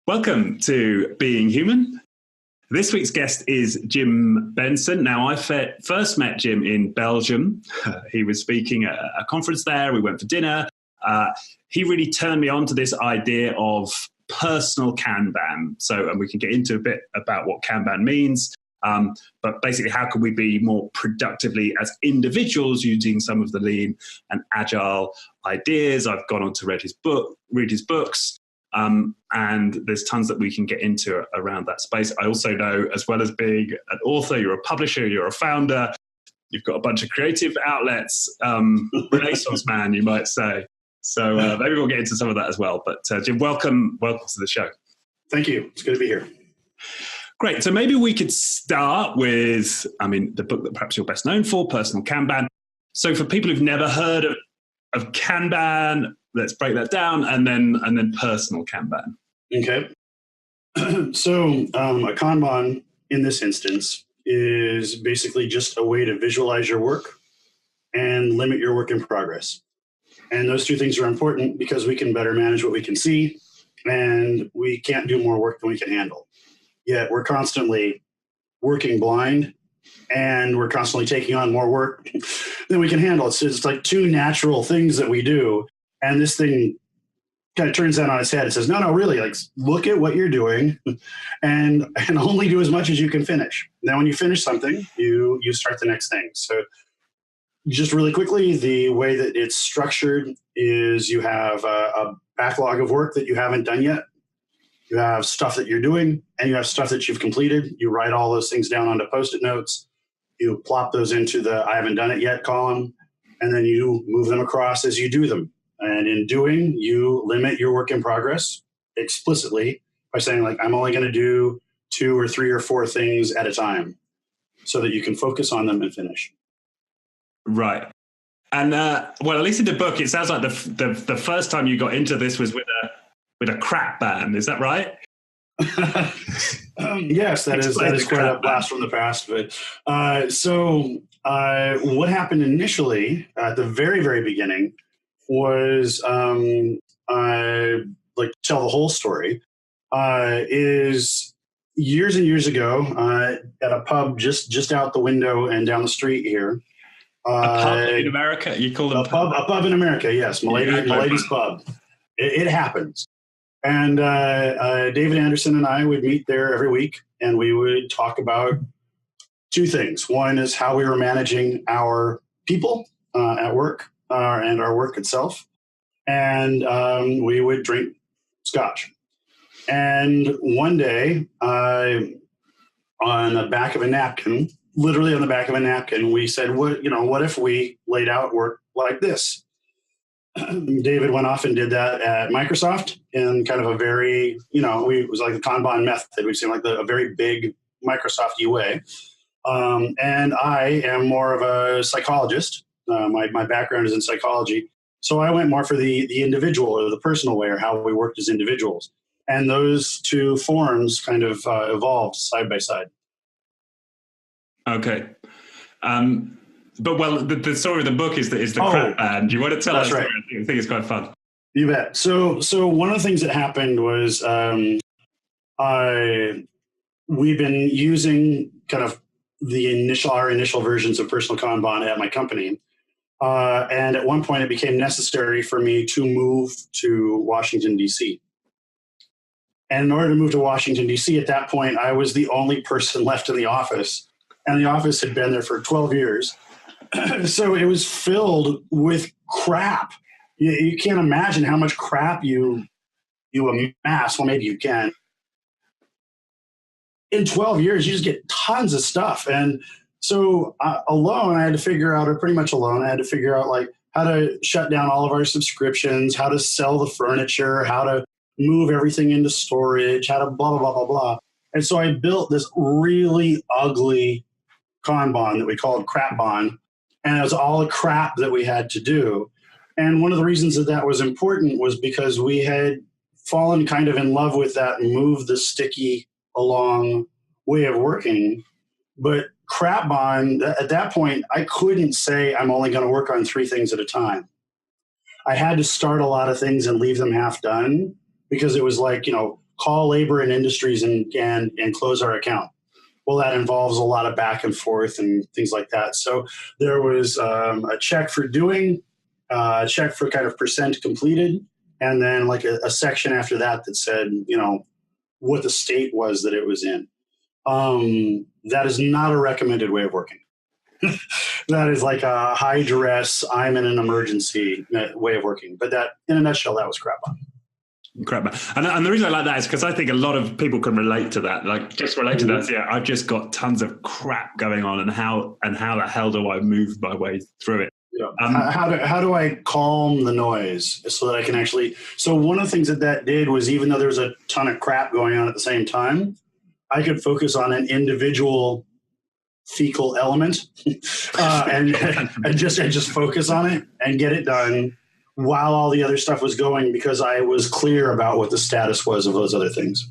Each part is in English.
Welcome to Being Human. This week's guest is Jim Benson. Now, I first met Jim in Belgium. He was speaking at a conference there. We went for dinner. He really turned me on to this idea of personal Kanban. And we can get into a bit about what Kanban means. But basically, how can we be more productively as individuals using some of the lean and agile ideas? I've gone on to read his books. And there's tons that we can get into around that space. I also know, as well as being an author, you're a publisher, you're a founder, you've got a bunch of creative outlets, Renaissance man, you might say. So maybe we'll get into some of that as well. But Jim, welcome to the show. Thank you. It's good to be here. Great. So maybe we could start with, the book that perhaps you're best known for, Personal Kanban. So for people who've never heard of Kanban, let's break that down, and then personal Kanban. Okay. So a Kanban in this instance is basically just a way to visualize your work and limit your work in progress. And those two things are important because we can better manage what we can see, and we can't do more work than we can handle. Yet we're constantly working blind, and we're constantly taking on more work than we can handle. It's like two natural things that we do. And this thing kind of turns that on its head. It says, no, really, like, look at what you're doing and only do as much as you can finish. Then when you finish something, you start the next thing. So just really quickly, the way that it's structured is you have a backlog of work that you haven't done yet. You have stuff that you're doing, and you have stuff that you've completed. You write all those things down onto Post-it notes. You plop those into the I haven't done it yet column, and then you move them across as you do them. And in doing, you limit your work in progress explicitly by saying, like, I'm only going to do 2 or 3 or 4 things at a time so that you can focus on them and finish. Right. And, at least in the book, it sounds like the first time you got into this was with a Crapban. Is that right? Yes, that is quite a blast from the past. But what happened initially at the very, very beginning was, like, tell the whole story, is years and years ago at a pub just out the window and down the street here. A pub in America? You call them a pub in America, yes. Milady's Pub. It happens. And David Anderson and I would meet there every week, and we would talk about 2 things. One is how we were managing our people at work, and our work itself. And we would drink scotch. And one day, on the back of a napkin, literally on the back of a napkin, we said, what if we laid out work like this? David went off and did that at Microsoft in kind of a very, it was like the Kanban method. We've seen like a very big Microsoft way. And I am more of a psychologist. My background is in psychology. So I went more for the individual or the personal way, or how we worked as individuals. And those 2 forms kind of evolved side by side. Okay. The story of the book is the Crapban. Do you want to tell us? Right. I think it's quite fun. You bet. So one of the things that happened was we've been using kind of our initial versions of Personal Kanban at my company. And at one point, it became necessary for me to move to Washington, D.C. And in order to move to Washington, D.C., at that point, I was the only person left in the office. And the office had been there for 12 years. So it was filled with crap. You can't imagine how much crap you amass. Well, maybe you can. In 12 years, you just get tons of stuff. And so alone, I had to figure out, or pretty much alone, I had to figure out like how to shut down all of our subscriptions, how to sell the furniture, how to move everything into storage, how to blah, blah, blah, blah, blah. And so I built this really ugly Kanban that we called Crapban. And it was all the crap that we had to do. And one of the reasons that was important was because we had fallen kind of in love with that move the sticky along way of working. But Crapban, at that point, I couldn't say I'm only going to work on 3 things at a time. I had to start a lot of things and leave them half done because it was like, call labor and industries and close our account. Well, that involves a lot of back and forth and things like that. So there was a check for doing, a check for kind of percent completed, and then like a section after that that said, what the state was that it was in. That is not a recommended way of working. That is like a high duress, I'm in an emergency way of working. But that, in a nutshell, that was Crapban. And the reason I like that is because I think a lot of people can relate to that. Like, just relate to that. Yeah, I've just got tons of crap going on, and how the hell do I move my way through it? Yeah. How do I calm the noise so that I can actually? So one of the things that did was, even though there was a ton of crap going on at the same time, I could focus on an individual fecal element and just focus on it and get it done while all the other stuff was going, because I was clear about what the status was of those other things.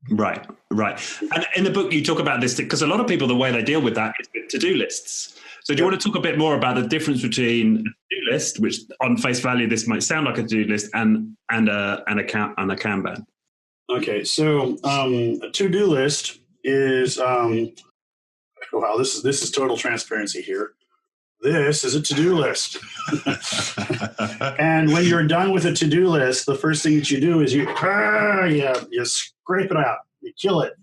Right. And in the book, you talk about this because a lot of people, the way they deal with that is with to-do lists. So do you want to talk a bit more about the difference between a to-do list, which on face value, this might sound like a to-do list, and a Kanban? Okay. So a to-do list is, wow, this is total transparency here. This is a to-do list. And when you're done with a to-do list, the first thing that you do is you scrape it out, you kill it.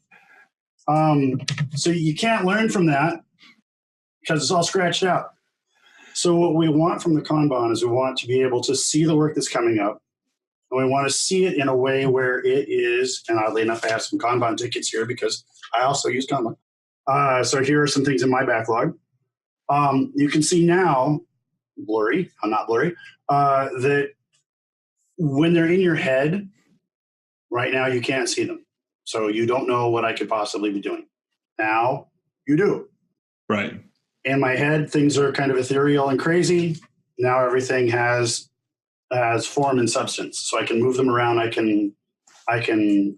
So you can't learn from that because it's all scratched out. So what we want from the Kanban is we want to be able to see the work that's coming up, and we want to see it in a way where it is, and oddly enough, I have some Kanban tickets here because I also use Kanban. So here are some things in my backlog. You can see now, blurry, I'm not blurry, that when they're in your head, right now you can't see them. So you don't know what I could possibly be doing. Now you do. Right. In my head, things are kind of ethereal and crazy. Now everything has form and substance. So I can move them around. I can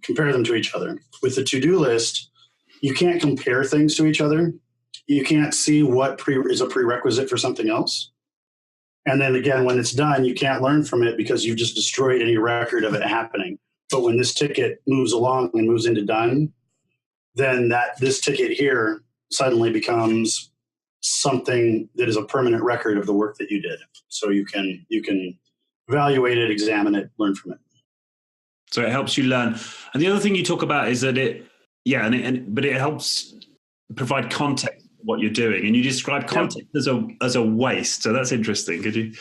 compare them to each other. With the to-do list, you can't compare things to each other. You can't see what is a prerequisite for something else. And then again, when it's done, you can't learn from it because you've just destroyed any record of it happening. But when this ticket moves along and moves into done, then this ticket here suddenly becomes something that is a permanent record of the work that you did. So you can evaluate it, examine it, learn from it. So it helps you learn. And the other thing you talk about is that it helps provide context for what you're doing. And you describe context as a waste. So that's interesting. Could you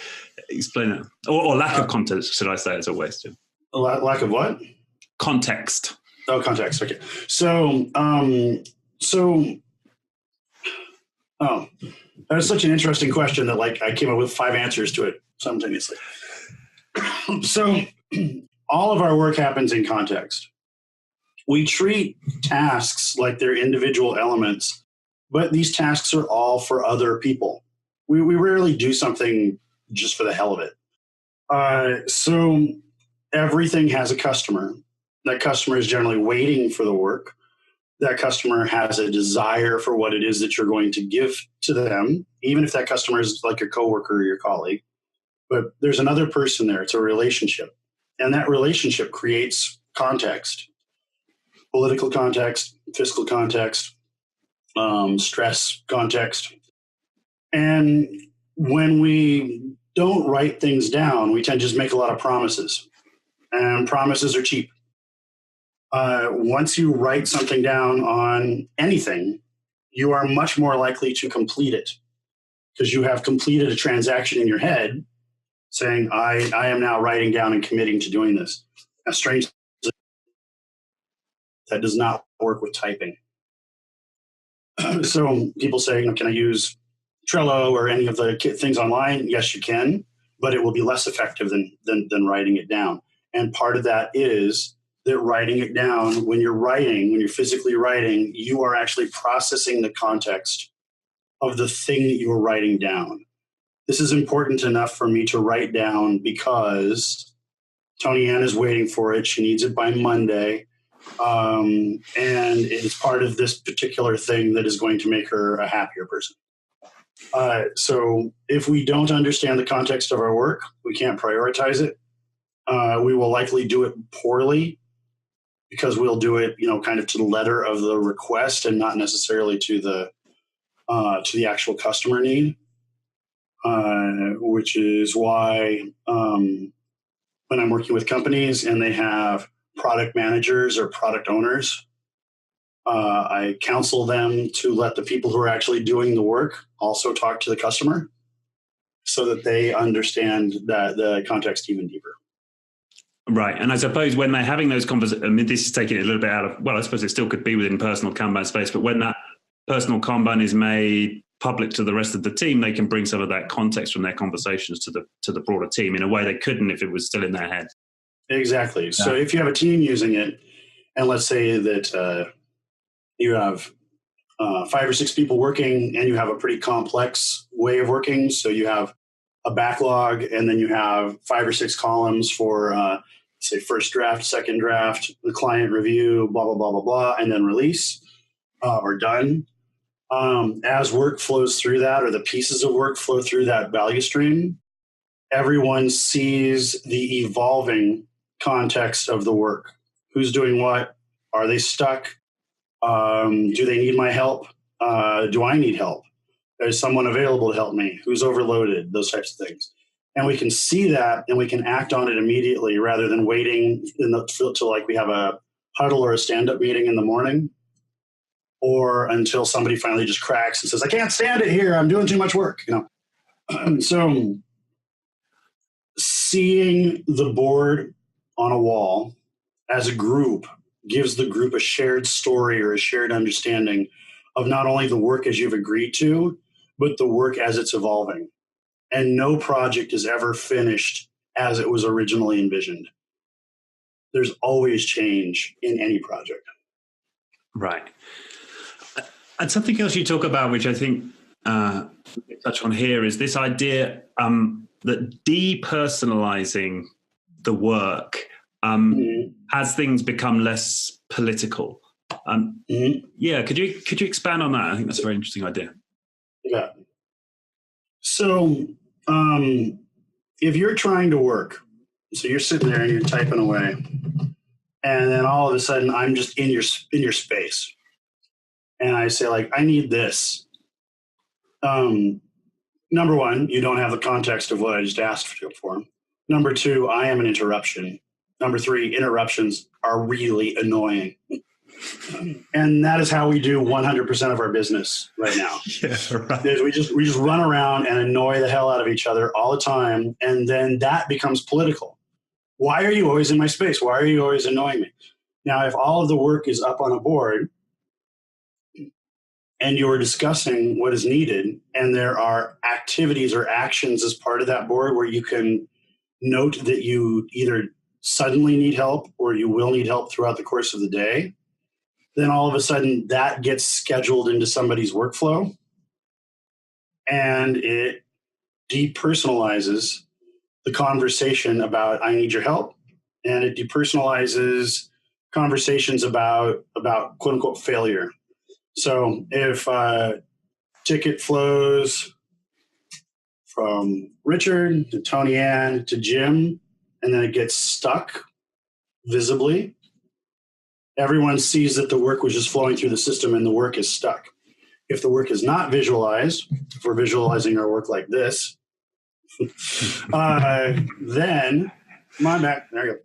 explain that? Or lack of context, should I say, as a waste? Lack of what? Context. Oh, context. Okay. So that was such an interesting question that I came up with 5 answers to it simultaneously. So all of our work happens in context. We treat tasks like they're individual elements, but these tasks are all for other people. We rarely do something just for the hell of it. So everything has a customer. That customer is generally waiting for the work. That customer has a desire for what it is that you're going to give to them, even if that customer is like your coworker or your colleague. But there's another person there. It's a relationship. And that relationship creates context, political context, fiscal context, stress context. And when we don't write things down, we tend to just make a lot of promises. And promises are cheap. Once you write something down on anything, you are much more likely to complete it because you have completed a transaction in your head saying, I am now writing down and committing to doing this. Now, strangely, that does not work with typing. So people say, can I use Trello or any of the things online? Yes, you can, but it will be less effective than writing it down. And part of that is that writing it down, when you're physically writing, you are actually processing the context of the thing that you are writing down. This is important enough for me to write down because Tony Ann is waiting for it. She needs it by Monday. And it's part of this particular thing that is going to make her a happier person. So if we don't understand the context of our work, we can't prioritize it. We will likely do it poorly. because we'll do it, kind of to the letter of the request and not necessarily to the actual customer need. Which is why when I'm working with companies and they have product managers or product owners, I counsel them to let the people who are actually doing the work also talk to the customer so that they understand the context even deeper. Right. And I suppose when they're having those conversations, I mean, this is taking it a little bit out of, well, I suppose it still could be within personal Kanban space, but when that personal Kanban is made public to the rest of the team, they can bring some of that context from their conversations to the broader team in a way they couldn't if it was still in their head. Exactly. Yeah. So if you have a team using it, and let's say that you have 5 or 6 people working and you have a pretty complex way of working. So you have a backlog and then you have 5 or 6 columns for, say, first draft, second draft, the client review, blah, blah, blah, blah, blah, and then release or done. As work flows through that, or the pieces of work flow through that value stream, everyone sees the evolving context of the work. Who's doing what? Are they stuck? Do they need my help? Do I need help? Is someone available to help me? Who's overloaded? Those types of things. And we can see that and we can act on it immediately rather than waiting till like we have a huddle or a stand-up meeting in the morning, or until somebody finally just cracks and says, I can't stand it here. I'm doing too much work. So seeing the board on a wall as a group gives the group a shared story or a shared understanding of not only the work as you've agreed to, but the work as it's evolving. And no project is ever finished as it was originally envisioned. There's always change in any project. Right. And something else you talk about, which I think we touch on here, is this idea that depersonalizing the work has things become less political. Yeah, could you expand on that? I think that's a very interesting idea. Yeah. So if you're trying to work, so you're sitting there and you're typing away, and then all of a sudden I'm just in your space. And I say, like, I need this. Number one, you don't have the context of what I just asked for. Number two, I am an interruption. Number three, interruptions are really annoying. And that is how we do 100% of our business right now. Yeah, right. We just run around and annoy the hell out of each other all the time. And then that becomes political. Why are you always in my space? Why are you always annoying me? Now, if all of the work is up on a board, and you're discussing what is needed, and there are activities or actions as part of that board where you can note that you either suddenly need help or you will need help throughout the course of the day, then all of a sudden that gets scheduled into somebody's workflow, and it depersonalizes the conversation about I need your help, and it depersonalizes conversations about quote unquote failure. So if ticket flows from Richard to Tony Ann to Jim, and then it gets stuck visibly, everyone sees that the work was just flowing through the system and the work is stuck. If the work is not visualized, if we're visualizing our work like this, then my back, there you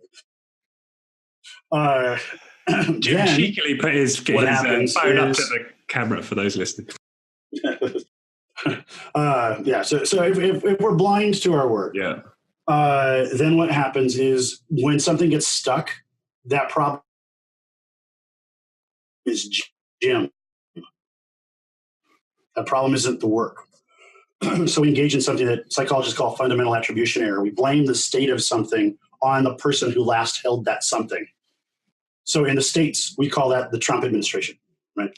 go. Jim cheekily put his phone up to the camera for those listening. Yeah. So if we're blind to our work, then what happens is when something gets stuck, that problem is Jim. That problem isn't the work. So we engage in something that psychologists call fundamental attribution error. We blame the state of something on the person who last held that something. So in the States, we call that the Trump administration, right?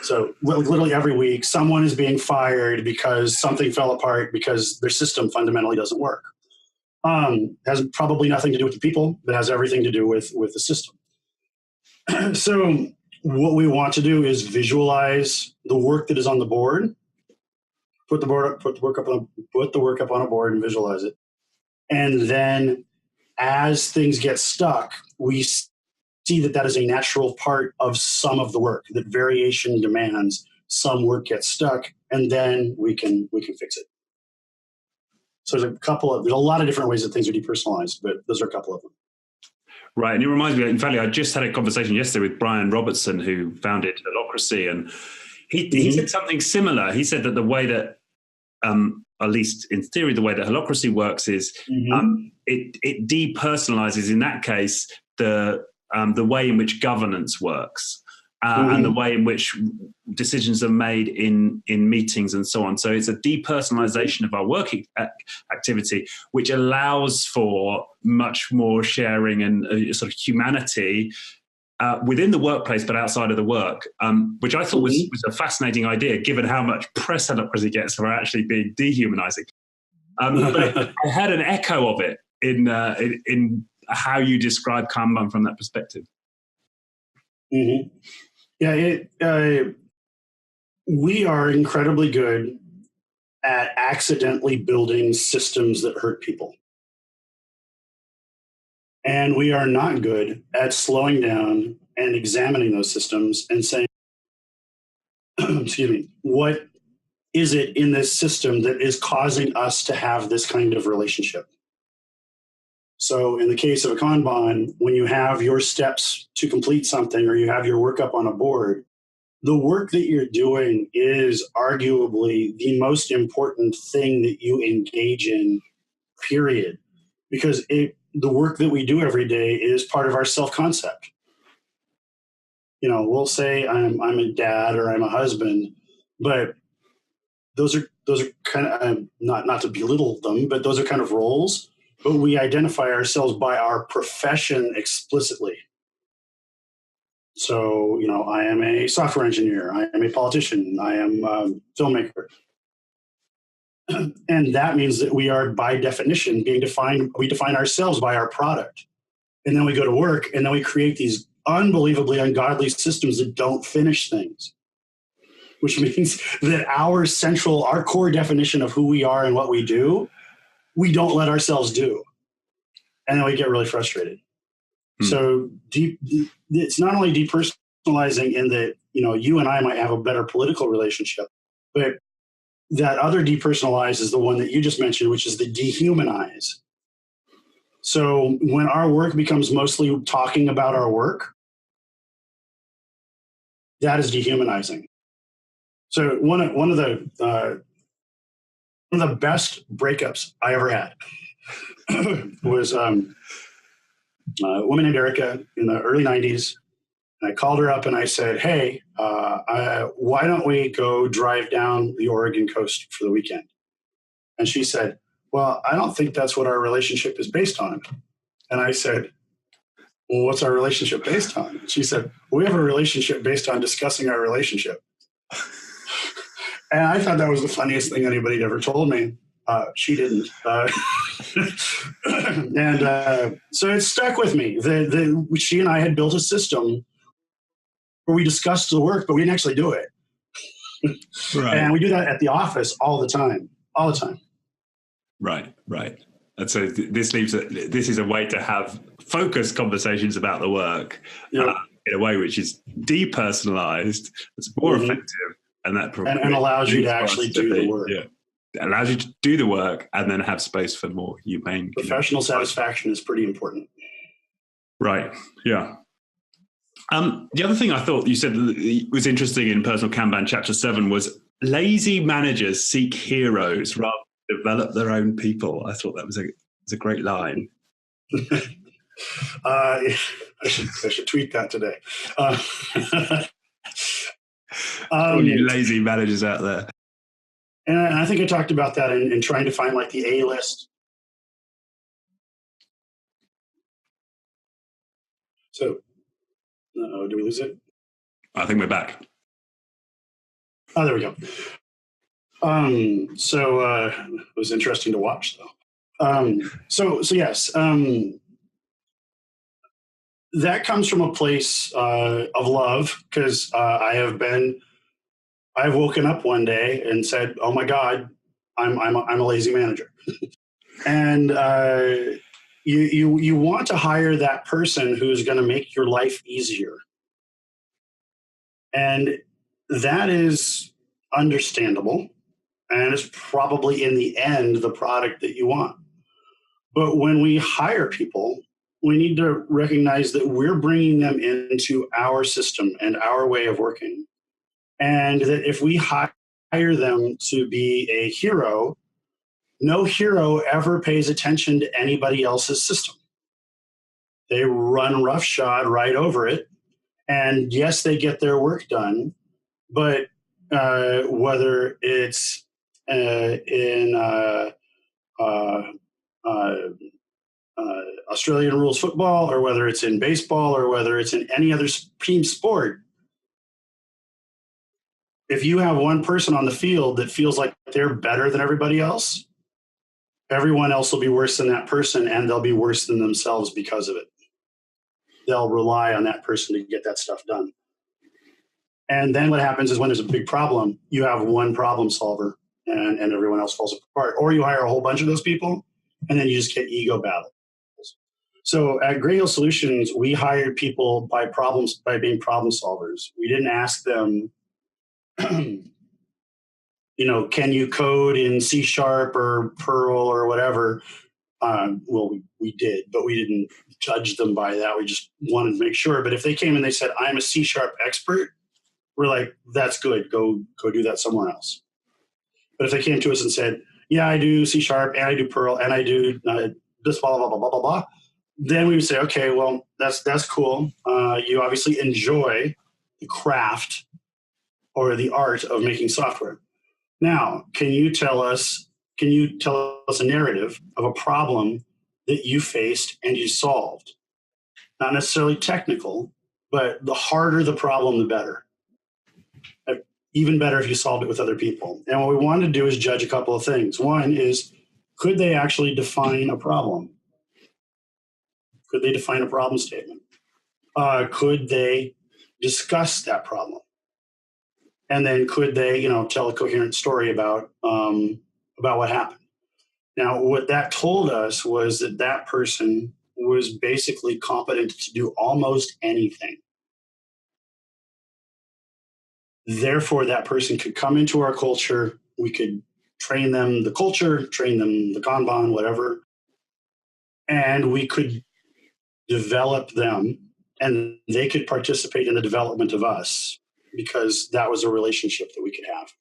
So literally every week, someone is being fired because something fell apart because their system fundamentally doesn't work. Has probably nothing to do with the people, but has everything to do with the system. So what we want to do is visualize the work that is on the board, put the work up on a board and visualize it. And then as things get stuck, we see that is a natural part of some of the work, that variation demands some work gets stuck, and then we can fix it. So there's a lot of different ways that things are depersonalized, but those are a couple of them. Right. And it reminds me, in fact, I just had a conversation yesterday with Brian Robertson, who founded Holacracy, and he said something similar. He said that the way that, at least in theory, the way that Holacracy works is it depersonalizes, in that case, the way in which governance works. And the way in which decisions are made in meetings and so on. So it's a depersonalization of our work activity, which allows for much more sharing and sort of humanity within the workplace, but outside of the work, which I thought was a fascinating idea, given how much press Holacracy gets for actually being dehumanizing. But I had an echo of it in how you describe Kanban from that perspective. Yeah, we are incredibly good at accidentally building systems that hurt people. And we are not good at slowing down and examining those systems and saying, excuse me, what is it in this system that is causing us to have this kind of relationship? So in the case of a Kanban, when you have your steps to complete something or you have your work up on a board, the work that you're doing is arguably the most important thing that you engage in, period. Because the work that we do every day is part of our self-concept. We'll say I'm a dad or I'm a husband, but those are kind of, not to belittle them, but those are kind of roles. But we identify ourselves by our profession explicitly. So, I am a software engineer. I am a politician. I am a filmmaker. And that means that we are, by definition, we define ourselves by our product. And then we go to work, and then we create these unbelievably ungodly systems that don't finish things, which means that our core definition of who we are and what we do, we don't let ourselves do. And then we get really frustrated. So it's not only depersonalizing in that, you and I might have a better political relationship, but that other depersonalize is the one that you just mentioned, which is the dehumanize. So when our work becomes mostly talking about our work, that is dehumanizing. So one of the best breakups I ever had was a woman named Erica in the early 90s. And I called her up and I said, hey, why don't we go drive down the Oregon coast for the weekend? And she said, well, I don't think that's what our relationship is based on. And I said, well, what's our relationship based on? And she said, we have a relationship based on discussing our relationship. And I thought that was the funniest thing anybody had ever told me. She didn't. And so it stuck with me. She and I had built a system where we discussed the work, but we didn't actually do it. Right. And we do that at the office all the time. Right. And so this is a way to have focused conversations about the work in a way which is depersonalized, it's more effective, and allows you to actually do the work. Yeah. It allows you to do the work and then have space for more humane. Professional satisfaction is pretty important. Right. Yeah. The other thing I thought you said was interesting in Personal Kanban Chapter 7 was lazy managers seek heroes rather than develop their own people. I thought that was a great line. I should tweet that today. All you lazy managers out there. And I think I talked about that in trying to find like the A-list. So, do we lose it? I think we're back. Oh, there we go. It was interesting to watch, though. So yes, that comes from a place of love, because I've woken up one day and said, "Oh my God, I'm a lazy manager," and You want to hire that person who's going to make your life easier. And that is understandable. And it's probably in the end the product that you want. But when we hire people, we need to recognize that we're bringing them into our system and our way of working. And that if we hire them to be a hero, no hero ever pays attention to anybody else's system. They run roughshod right over it. And yes, they get their work done, but whether it's in Australian rules football, or whether it's in baseball, or whether it's in any other team sport, if you have one person on the field that feels like they're better than everybody else, everyone else will be worse than that person, and they'll be worse than themselves because of it. They'll rely on that person to get that stuff done. And then what happens is when there's a big problem, you have one problem solver and everyone else falls apart. Or you hire a whole bunch of those people, and then you just get ego battles. So at Gray Hill Solutions, we hired people by being problem solvers. We didn't ask them, can you code in C# or Perl or whatever? Well, we did, but we didn't judge them by that. We just wanted to make sure. But if they came and they said, I'm a C# expert, we're like, that's good. Go do that somewhere else. But if they came to us and said, yeah, I do C# and I do Perl and I do this, blah, blah, blah, blah, blah, blah, then we would say, okay, well, that's cool. You obviously enjoy the craft or the art of making software. Now, can you tell us a narrative of a problem that you faced and you solved? Not necessarily technical, but the harder the problem, the better. Even better if you solved it with other people. And what we want to do is judge a couple of things. One is, could they actually define a problem? Could they define a problem statement? Could they discuss that problem? And then could they, tell a coherent story about what happened? Now, what that told us was that person was basically competent to do almost anything. Therefore, that person could come into our culture. We could train them the culture, train them the Kanban, whatever, and we could develop them, and they could participate in the development of us, because that was a relationship that we could have.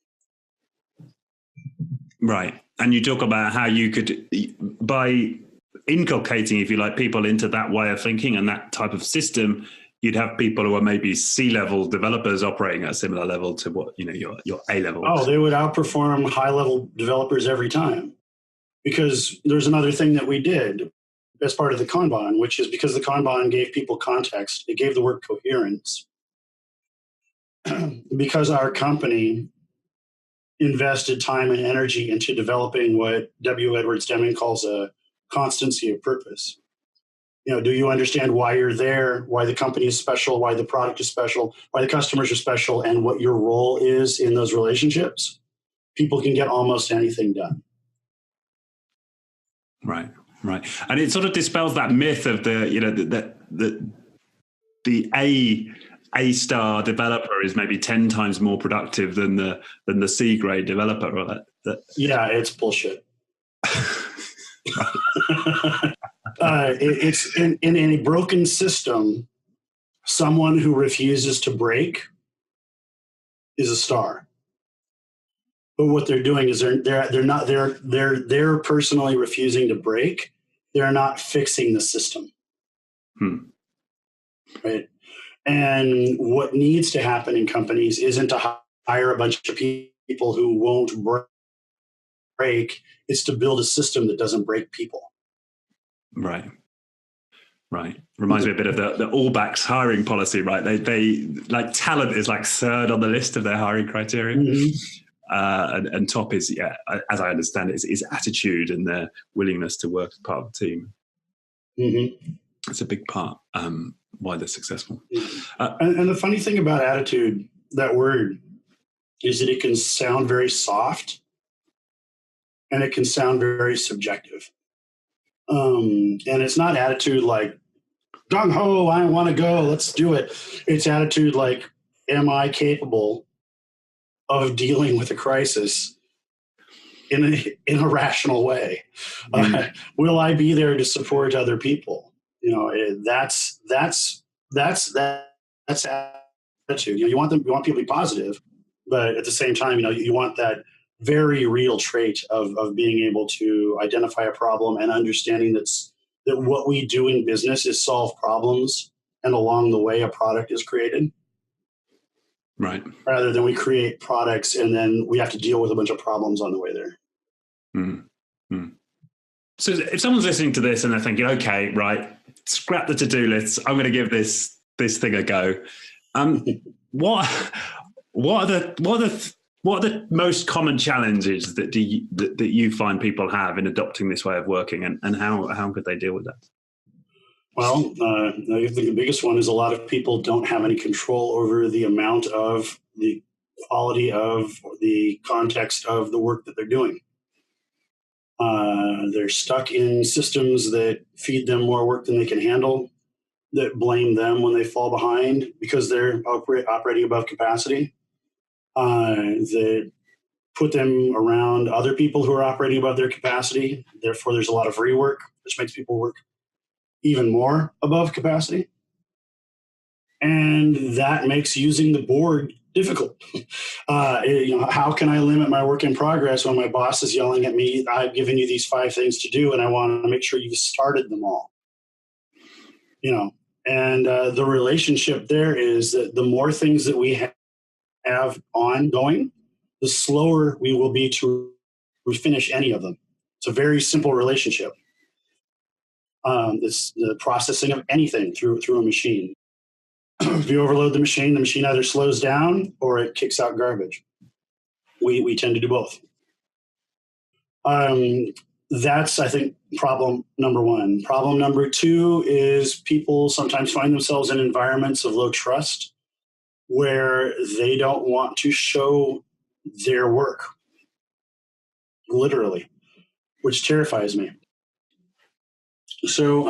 Right. And you talk about how you could, by inculcating, if you like, people into that way of thinking and that type of system, you'd have people who are maybe C-level developers operating at a similar level to what, your A-level. Oh, they would outperform high-level developers every time. Because there's another thing that we did as part of the Kanban, which is because the Kanban gave people context, it gave the work coherence. Because our company invested time and energy into developing what W. Edwards Deming calls a constancy of purpose. Do you understand why you're there, why the company is special, why the product is special, why the customers are special, and what your role is in those relationships? People can get almost anything done. Right. And it sort of dispels that myth of the A-star developer is maybe 10 times more productive than the C-grade developer. Or that. Yeah, it's bullshit. It's in a broken system. Someone who refuses to break is a star. But what they're doing is they're personally refusing to break. They're not fixing the system. Right. And what needs to happen in companies isn't to hire a bunch of people who won't break. It's to build a system that doesn't break people. Right. Reminds me a bit of the All Blacks hiring policy, right? They like talent is like third on the list of their hiring criteria. Mm-hmm. And top is, as I understand it, is attitude and their willingness to work as part of the team. Mm-hmm. It's a big part why they're successful. And the funny thing about attitude, that word, is that it can sound very soft and it can sound very subjective. And it's not attitude like, gung ho, I want to go, let's do it. It's attitude like, am I capable of dealing with a crisis in a rational way? Will I be there to support other people? That's attitude. You want people to be positive, but at the same time, you want that very real trait of being able to identify a problem and understanding that what we do in business is solve problems, and along the way a product is created. Right. Rather than we create products and then we have to deal with a bunch of problems on the way there. Mm-hmm. So if someone's listening to this and they're thinking, okay, right, scrap the to-do lists, I'm going to give this thing a go. What are the most common challenges that you find people have in adopting this way of working, and how could they deal with that? Well, I think the biggest one is a lot of people don't have any control over the amount of the quality of the context of the work that they're doing. They're stuck in systems that feed them more work than they can handle, that blame them when they fall behind because they're operating above capacity, that put them around other people who are operating above their capacity. Therefore, there's a lot of rework, which makes people work even more above capacity. And that makes using the board difficult. How can I limit my work in progress when my boss is yelling at me, I've given you these 5 things to do and I want to make sure you've started them all? And the relationship there is that the more things that we have ongoing, the slower we will be to finish any of them. It's a very simple relationship. It's the processing of anything through a machine. If you overload the machine either slows down or it kicks out garbage. We tend to do both. That's, I think, problem number 1. Problem number 2 is people sometimes find themselves in environments of low trust where they don't want to show their work, literally, which terrifies me. So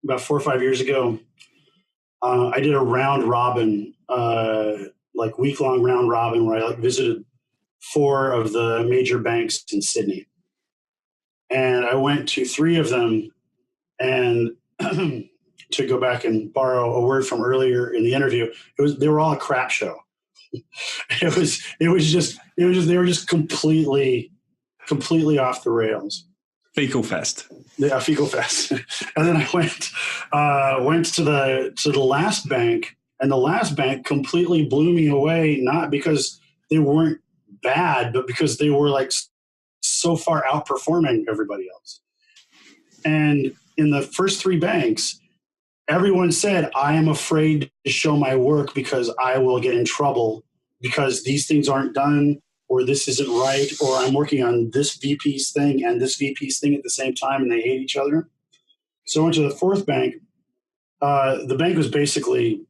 about 4 or 5 years ago, I did a round robin, week-long round robin where I visited 4 of the major banks in Sydney. And I went to 3 of them, and to go back and borrow a word from earlier in the interview, they were all a crap show. They were just completely off the rails. Fecal fest. Yeah, fecal fest. And then I went to the last bank, and the last bank completely blew me away, not because they weren't bad, but because they were like so far outperforming everybody else. And in the first 3 banks, everyone said, I am afraid to show my work because I will get in trouble because these things aren't done, or this isn't right, or I'm working on this VP's thing and this VP's thing at the same time, and they hate each other. So I went to the 4th bank. The bank was basically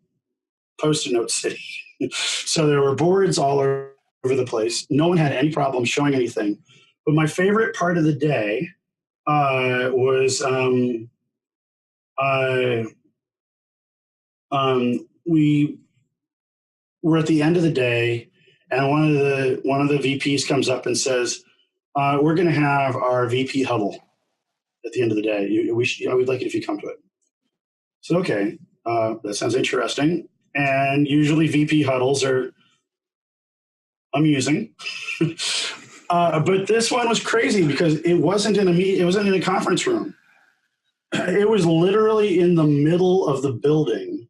Post-it note city. So there were boards all over the place. No one had any problem showing anything. But my favorite part of the day was we were at the end of the day, and one of the VPs comes up and says, "We're going to have our VP huddle at the end of the day. We'd like it if you come to it." So okay, that sounds interesting. And usually VP huddles are amusing, but this one was crazy because it wasn't in a conference room. It was literally in the middle of the building,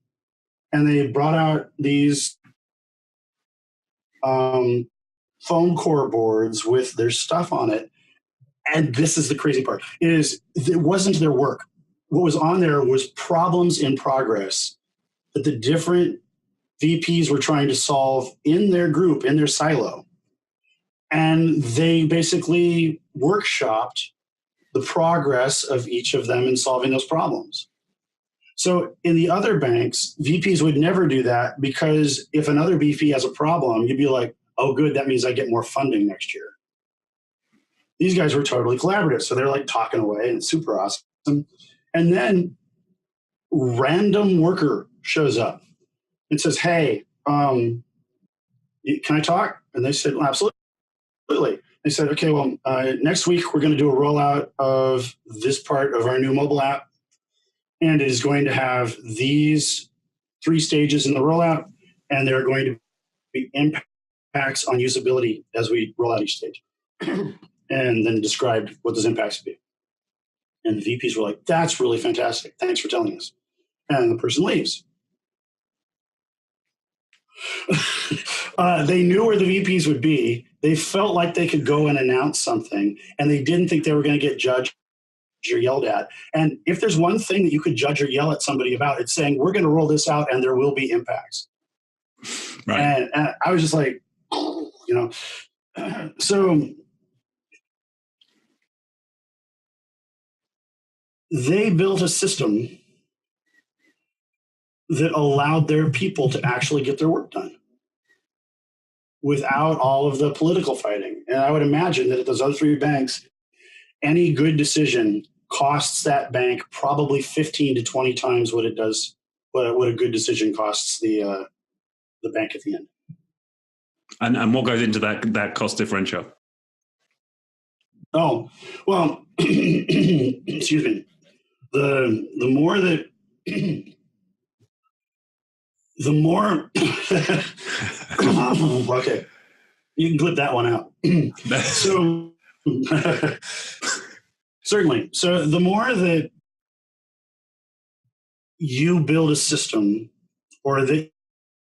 and they brought out these foam core boards with their stuff on it. And this is the crazy part: it wasn't their work. What was on there was problems in progress that the different VPs were trying to solve in their group, in their silo. And they basically workshopped the progress of each of them in solving those problems. So in the other banks, VPs would never do that, because if another VP has a problem, you'd be like, oh, good, that means I get more funding next year. these guys were totally collaborative. So they're like talking away and it's super awesome. And then random worker shows up and says, hey, can I talk? And they said, well, absolutely. They said, okay, well, next week we're going to do a rollout of this part of our new mobile app. And it is going to have these 3 stages in the rollout. And there are going to be impacts on usability as we roll out each stage. And then described what those impacts would be. And the VPs were like, that's really fantastic. Thanks for telling us. And the person leaves. They knew where the VPs would be. They felt like they could go and announce something, and they didn't think they were going to get judged or yelled at. And if there's one thing that you could judge or yell at somebody about, it's saying, we're going to roll this out and there will be impacts. Right. And I was just like, so they built a system that allowed their people to actually get their work done without all of the political fighting. And I would imagine that at those other 3 banks, any good decision costs that bank probably 15 to 20 times what it does, what a good decision costs the bank at the end. And what goes into that cost differential? Oh, well, excuse me. The more that the more okay, you can clip that one out. So certainly. So the more that you build a system, or that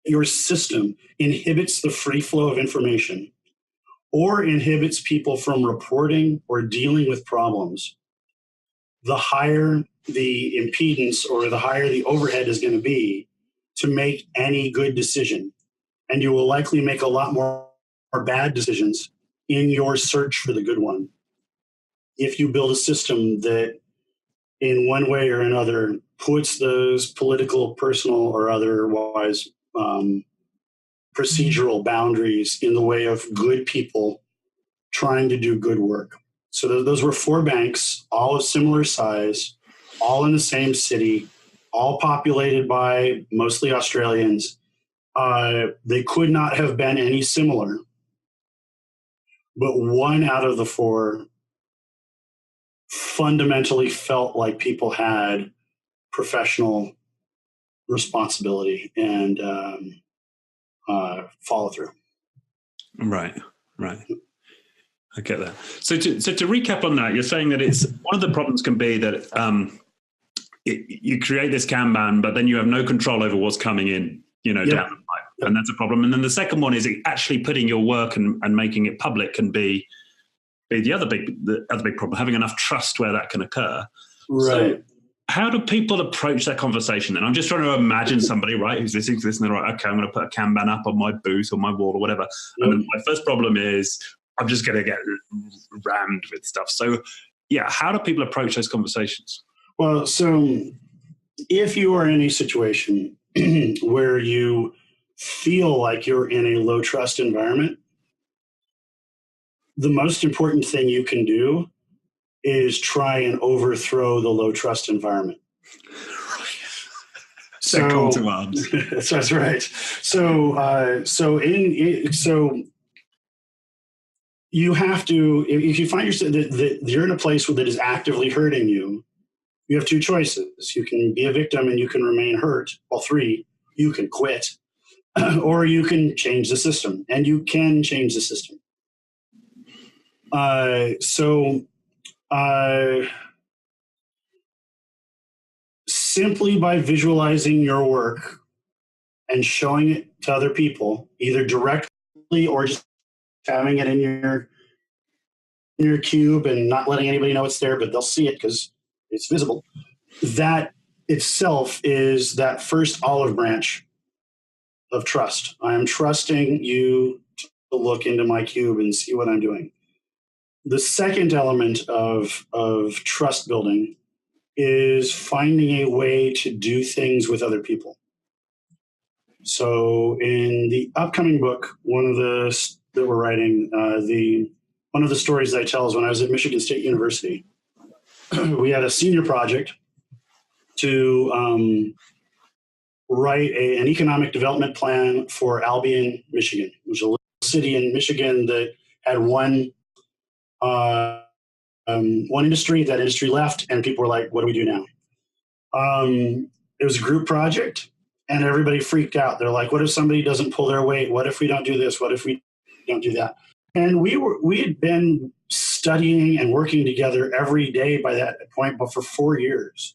your system inhibits the free flow of information, or inhibits people from reporting or dealing with problems, the higher the impedance or the higher the overhead is going to be to make any good decision. And you will likely make a lot more bad decisions in your search for the good one if you build a system that in one way or another puts those political, personal, or otherwise procedural boundaries in the way of good people trying to do good work. So those were 4 banks, all of similar size, all in the same city, all populated by mostly Australians. They could not have been any similar, but one out of the 4 fundamentally felt like people had professional responsibility and follow through. Right. I get that. So to recap on that, you're saying that it's one of the problems can be that you create this Kanban, but then you have no control over what's coming in, down the pipe, and that's a problem. And then the second one is actually putting your work and making it public can be the other big problem, having enough trust where that can occur. Right. So how do people approach that conversation? And I'm just trying to imagine somebody, right, who's listening to this and they're like, okay, I'm going to put a Kanban up on my booth or my wall or whatever. And then my first problem is I'm just going to get rammed with stuff. So how do people approach those conversations? Well, so if you are in a situation where you feel like you're in a low trust environment, the most important thing you can do is try and overthrow the low trust environment. So call to arms. That's right. So you have to, if you find yourself that you're in a place that is actively hurting you, you have 2 choices. You can be a victim and you can remain hurt. Well, 3, you can quit, or you can change the system, and you can change the system. Simply by visualizing your work and showing it to other people, either directly or just having it in your cube and not letting anybody know it's there, but they'll see it because it's visible. That itself is that first olive branch of trust. I am trusting you to look into my cube and see what I'm doing. The second element of trust building is finding a way to do things with other people. So in the upcoming book, one of the that we're writing, one of the stories that I tell is when I was at Michigan State University, we had a senior project to write an economic development plan for Albion, Michigan, which is a little city in Michigan that had one industry. That industry left, and people were like, "What do we do now?" It was a group project, and everybody freaked out. They're like, "What if somebody doesn't pull their weight? What if we don't do this? What if we don't do that?" And we had been studying and working together every day by that point, but for 4 years.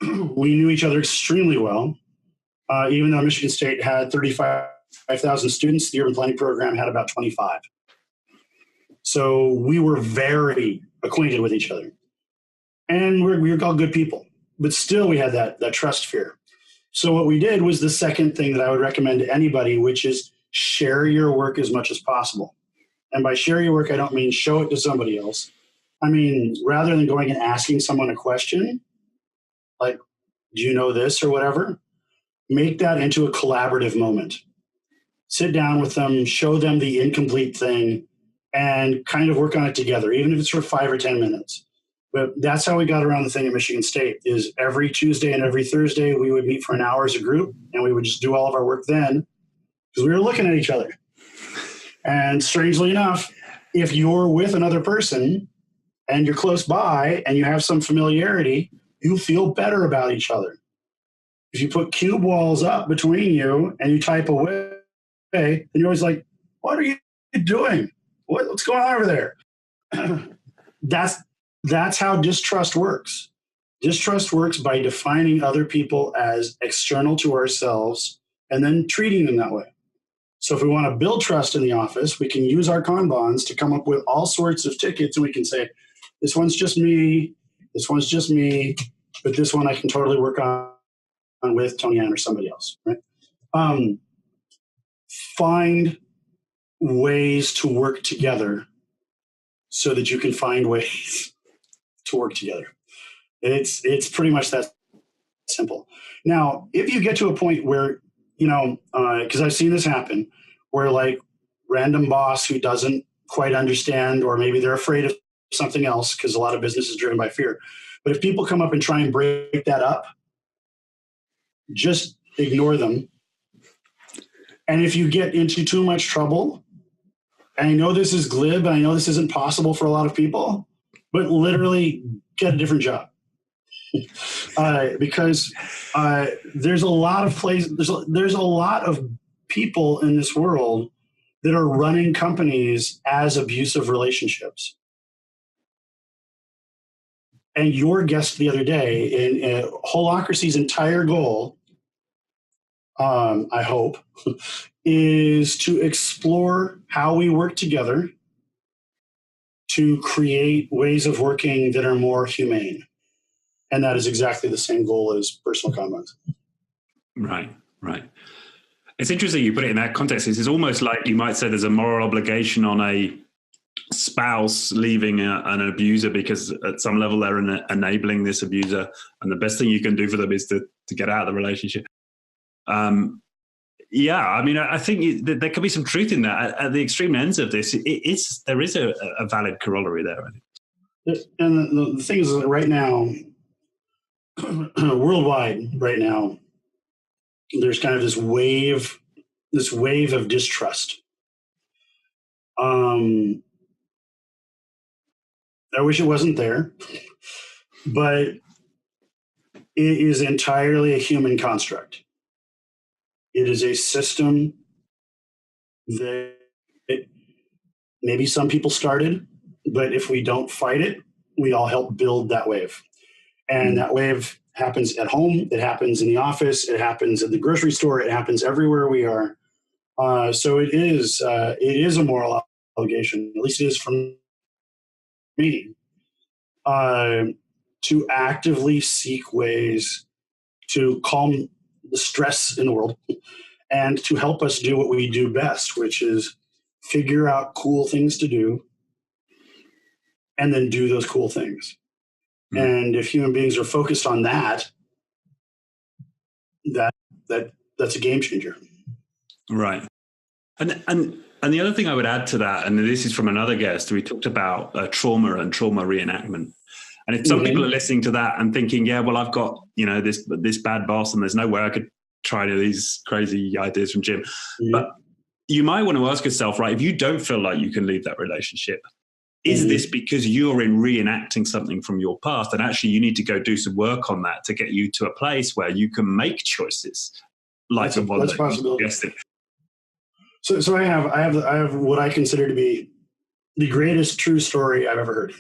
We knew each other extremely well. Even though Michigan State had 35,000 students, the urban planning program had about 25. So we were very acquainted with each other. And we were all good people. But still, we had that trust fear. So what we did was the second thing that I would recommend to anybody, which is share your work as much as possible. And by share your work, I don't mean show it to somebody else. I mean, rather than going and asking someone a question, like, do you know this or whatever, make that into a collaborative moment. Sit down with them, show them the incomplete thing, and kind of work on it together, even if it's for 5 or 10 minutes. But that's how we got around the thing at Michigan State, is every Tuesday and every Thursday, we would meet for an hour as a group, and we would just do all of our work then, because we were looking at each other. And strangely enough, if you're with another person and you're close by and you have some familiarity, you feel better about each other. If you put cube walls up between you and you type away, and you're always like, what are you doing? What's going on over there? That's how distrust works. Distrust works by defining other people as external to ourselves and then treating them that way. So if we want to build trust in the office, we can use our Kanbans to come up with all sorts of tickets, and we can say, this one's just me, this one's just me, but this one I can totally work on with Tony Ann or somebody else, right? Find ways to work together so that you can find ways to work together. It's pretty much that simple. Now, if you get to a point where, because I've seen this happen, where like random boss who doesn't quite understand, or maybe they're afraid of something else, because a lot of business is driven by fear. But if people come up and try and break that up, just ignore them. And if you get into too much trouble, and I know this is glib, and I know this isn't possible for a lot of people, but literally get a different job. Because there's a lot of places, there's a lot of people in this world that are running companies as abusive relationships. And your guest the other day, in Holacracy's entire goal, I hope, is to explore how we work together to create ways of working that are more humane. And that is exactly the same goal as personal Kanban. Right. It's interesting you put it in that context. It's almost like you might say there's a moral obligation on a spouse leaving an abuser because at some level they're enabling this abuser, and the best thing you can do for them is to get out of the relationship. I mean, I think there could be some truth in that. At the extreme ends of this, there is a valid corollary there, I think. And the thing is, right now, worldwide, right now, there's kind of this wave of distrust. I wish it wasn't there, but it is entirely a human construct. It is a system that maybe some people started, but if we don't fight it, we all help build that wave. And that wave happens at home, it happens in the office, it happens at the grocery store, it happens everywhere we are. So it is a moral obligation, at least it is for me, to actively seek ways to calm the stress in the world and to help us do what we do best, which is figure out cool things to do and then do those cool things. And if human beings are focused on that's a game changer. Right. And And the other thing I would add to that, and this is from another guest, we talked about trauma and trauma reenactment. And if some people are listening to that and thinking, yeah, well, I've got, this bad boss and there's no way I could try any of these crazy ideas from Jim. But you might want to ask yourself, right, if you don't feel like you can leave that relationship, is this because you're in reenacting something from your past? And actually you need to go do some work on that to get you to a place where you can make choices like the one that you suggested. So I have what I consider to be the greatest true story I've ever heard.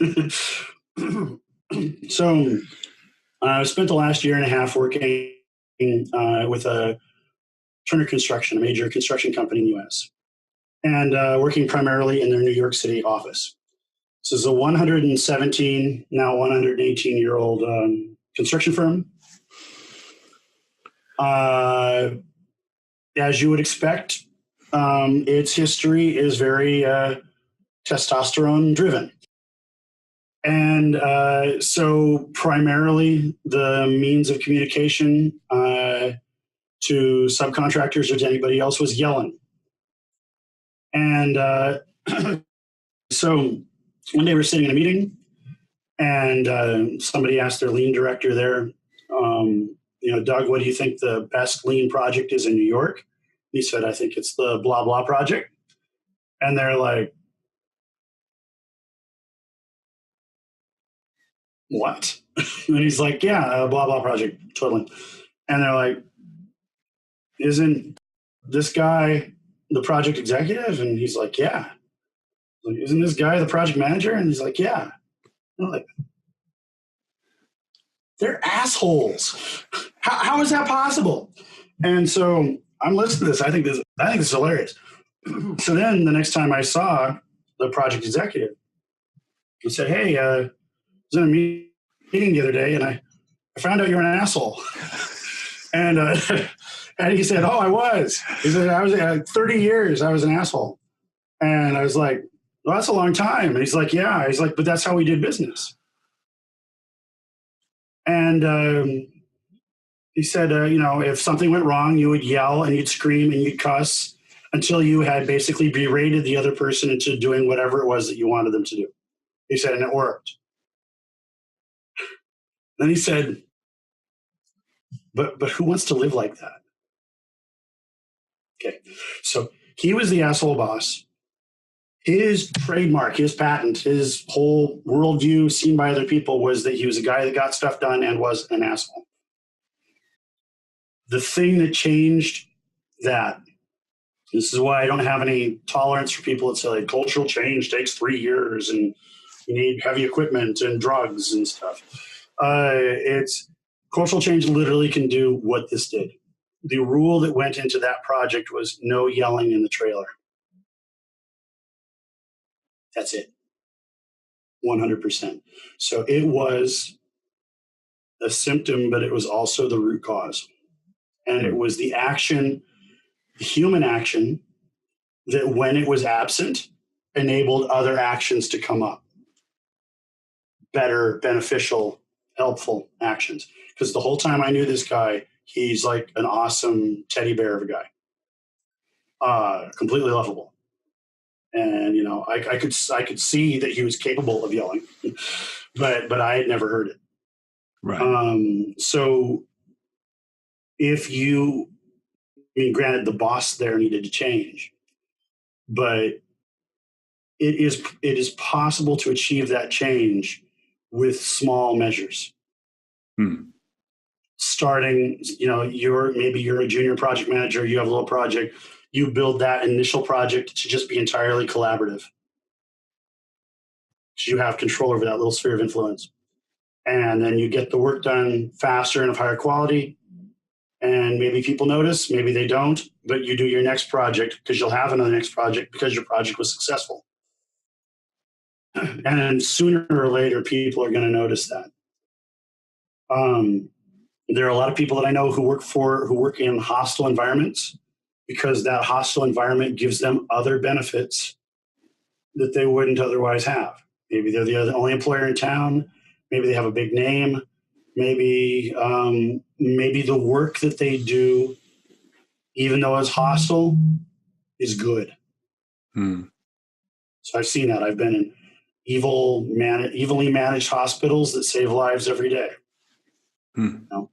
So I spent the last year and a half working with a Turner Construction, a major construction company in the U.S., and working primarily in their New York City office. This is a 117, now 118-year-old construction firm. As you would expect, its history is very testosterone-driven. And so primarily the means of communication to subcontractors or to anybody else was yelling. And so one day we're sitting in a meeting and somebody asked their lean director there, Doug, what do you think the best lean project is in New York? He said, I think it's the blah, blah project. And they're like, what? And he's like, yeah, blah, blah project, totally. And they're like, isn't this guy the project executive? And he's like, yeah. Like, isn't this guy the project manager? And he's like, yeah. And I'm like, they're assholes. How is that possible? And so I'm listening to this. I think this is hilarious. So then the next time I saw the project executive, I said, hey, I was in a meeting the other day and I found out you're an asshole. And and he said, oh, I was. He said, I was 30 years, I was an asshole. And I was like, well, that's a long time. And he's like, yeah. He's like, but that's how we did business. And he said, if something went wrong, you would yell and you'd scream and you'd cuss until you had basically berated the other person into doing whatever it was that you wanted them to do. He said, and it worked. Then he said, but who wants to live like that? Okay, so he was the asshole boss. His trademark, his patent, his whole worldview seen by other people was that he was a guy that got stuff done and was an asshole. The thing that changed that, this is why I don't have any tolerance for people that say like, cultural change takes 3 years and you need heavy equipment and drugs and stuff. It's cultural change literally can do what this did. The rule that went into that project was no yelling in the trailer. That's it. 100%. So it was a symptom, but it was also the root cause. And it was the action, the human action, that when it was absent, enabled other actions to come up. Better, beneficial, helpful actions. Because the whole time I knew this guy, he's like an awesome teddy bear of a guy. Completely lovable. And, I could see that he was capable of yelling, but I had never heard it. Right. So granted, the boss there needed to change, but it is possible to achieve that change with small measures. Starting, maybe you're a junior project manager, you have a little project, you build that initial project to just be entirely collaborative. So you have control over that little sphere of influence. And then you get the work done faster and of higher quality. And maybe people notice, maybe they don't, but you do your next project because you'll have another next project because your project was successful. And then sooner or later, people are going to notice that. There are a lot of people that I know who work in hostile environments because that hostile environment gives them other benefits that they wouldn't otherwise have. Maybe they're the only employer in town. Maybe they have a big name. Maybe the work that they do, even though it's hostile, is good. So I've seen that. I've been in evilly managed hospitals that save lives every day. You know?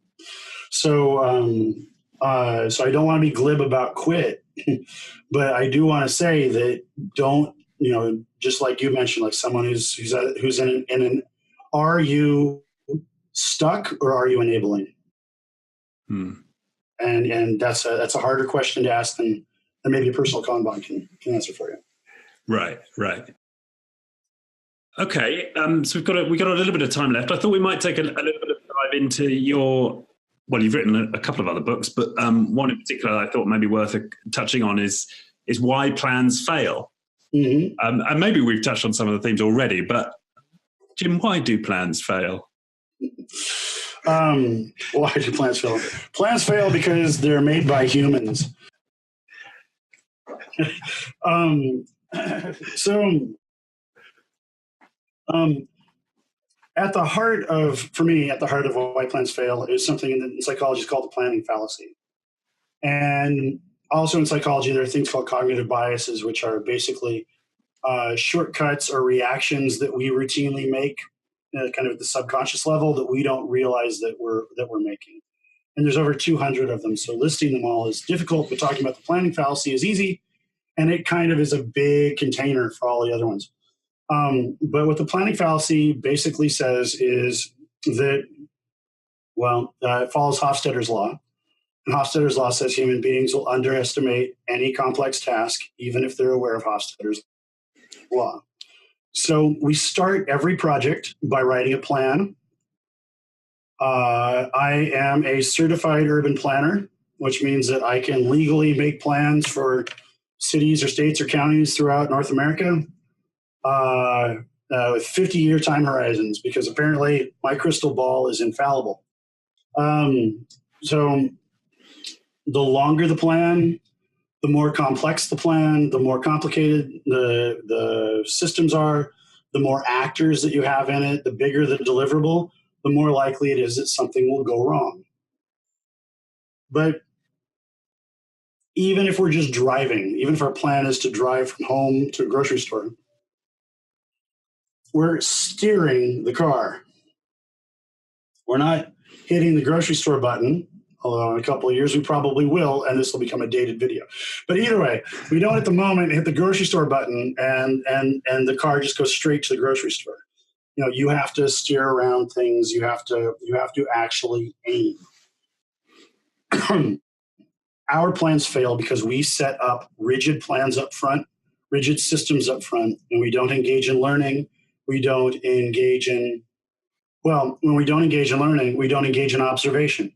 So I don't want to be glib about quit, but I do want to say that don't, just like you mentioned, like someone who's in an, are you stuck or are you enabling? And that's a harder question to ask than maybe a personal Kanban can answer for you. Right. Okay, so we've got a little bit of time left. I thought we might take a little bit of dive into your. Well, you've written a couple of other books, but one in particular I thought maybe worth touching on is why plans fail. And maybe we've touched on some of the themes already, but Jim, why do plans fail? Why do plans fail? Plans fail because they're made by humans. At the heart of why plans fail is something in psychology is called the planning fallacy. And also in psychology, there are things called cognitive biases, which are basically shortcuts or reactions that we routinely make kind of at the subconscious level that we don't realize that we're making. And there's over 200 of them. So listing them all is difficult, but talking about the planning fallacy is easy. And it kind of is a big container for all the other ones. But what the planning fallacy basically says is that, it follows Hofstadter's law. And Hofstadter's law says human beings will underestimate any complex task, even if they're aware of Hofstadter's law. So we start every project by writing a plan. I am a certified urban planner, which means that I can legally make plans for cities or states or counties throughout North America with 50-year time horizons, because apparently my crystal ball is infallible. So the longer the plan, the more complex the plan, the more complicated the systems are, the more actors that you have in it, the bigger the deliverable, the more likely it is that something will go wrong. But even if we're just driving, even if our plan is to drive from home to a grocery store, we're steering the car. We're not hitting the grocery store button, although in a couple of years we probably will, and this will become a dated video. But either way, we don't at the moment hit the grocery store button and the car just goes straight to the grocery store. You have to steer around things. You have to actually aim. Our plans fail because we set up rigid plans up front, rigid systems up front, and we don't engage in learning. We don't engage in, when we don't engage in learning, we don't engage in observation.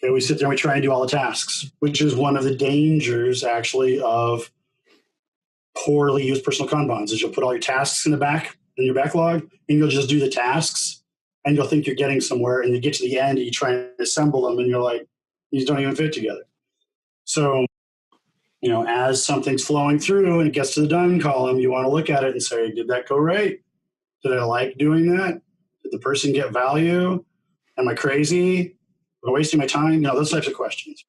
Okay, we sit there and we try and do all the tasks, which is one of the dangers actually of poorly used personal Kanbans, is you'll put all your tasks in your backlog, and you'll just do the tasks, and you'll think you're getting somewhere, and you get to the end and you try and assemble them, and you're like, these don't even fit together. So, as something's flowing through and it gets to the done column, you want to look at it and say, did that go right? Did I like doing that? Did the person get value? Am I crazy? Am I wasting my time? Those types of questions.